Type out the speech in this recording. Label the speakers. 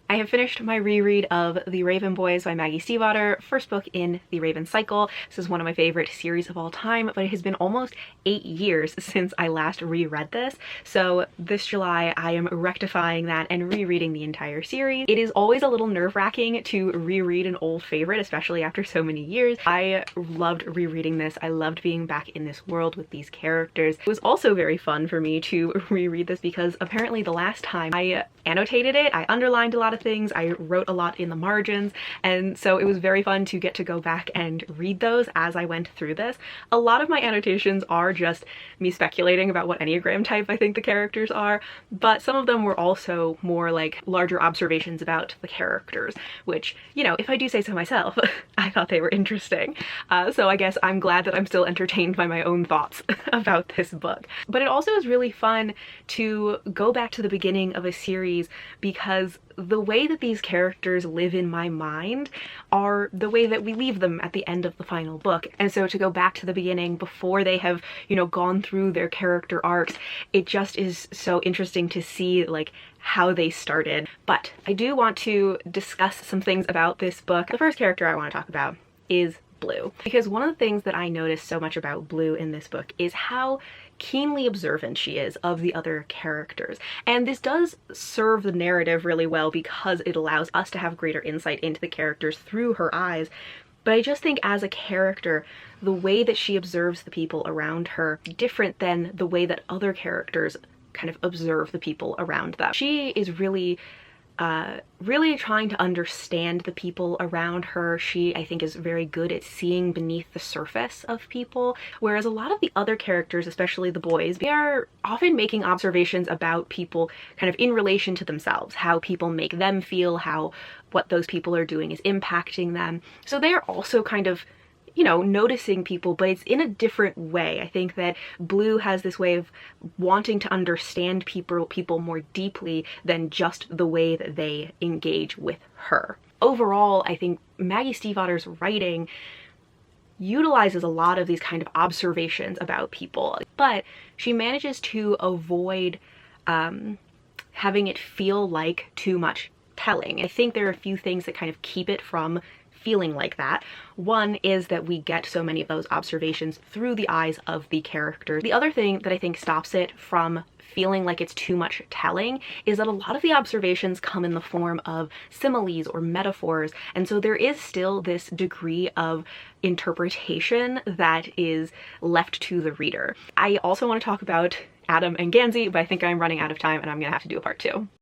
Speaker 1: I have finished my reread of The Raven Boys by Maggie Stiefvater, first book in the Raven cycle. This is one of my favorite series of all time, but it has been almost 8 years since I last reread this. So this July I am rectifying that and rereading the entire series. It is always a little nerve-wracking to reread an old favorite, especially after so many years. I loved rereading this. I loved being back in this world with these characters. It was also very fun for me to reread this because apparently the last time I annotated it, I underlined a lot of things, I wrote a lot in the margins, and so it was very fun to get to go back and read those as I went through this. A lot of my annotations are just me speculating about what Enneagram type I think the characters are, but some of them were also more like larger observations about the characters, which, you know, if I do say so myself, I thought they were interesting. So I guess I'm glad that I'm still entertained by my own thoughts about this book. But it also is really fun to go back to the beginning of a series because the way that these characters live in my mind are the way that we leave them at the end of the final book. And so to go back to the beginning before they have, you know, gone through their character arcs, it just is so interesting to see like how they started. But I do want to discuss some things about this book. The first character I want to talk about is Blue, because one of the things that I noticed so much about Blue in this book is how keenly observant she is of the other characters. And this does serve the narrative really well because it allows us to have greater insight into the characters through her eyes. But I just think as a character, the way that she observes the people around her is different than the way that other characters kind of observe the people around them. She is really trying to understand the people around her. She, I think, is very good at seeing beneath the surface of people, whereas a lot of the other characters, especially the boys, they are often making observations about people kind of in relation to themselves, how people make them feel, how what those people are doing is impacting them. So they are also kind of, you know, noticing people, but it's in a different way. I think that Blue has this way of wanting to understand people more deeply than just the way that they engage with her. Overall, I think Maggie Stiefvater's writing utilizes a lot of these kind of observations about people, but she manages to avoid having it feel like too much telling. I think there are a few things that kind of keep it from feeling like that. One is that we get so many of those observations through the eyes of the characters. The other thing that I think stops it from feeling like it's too much telling is that a lot of the observations come in the form of similes or metaphors, and so there is still this degree of interpretation that is left to the reader. I also want to talk about Adam and Gansey, but I think I'm running out of time and I'm gonna have to do a part 2.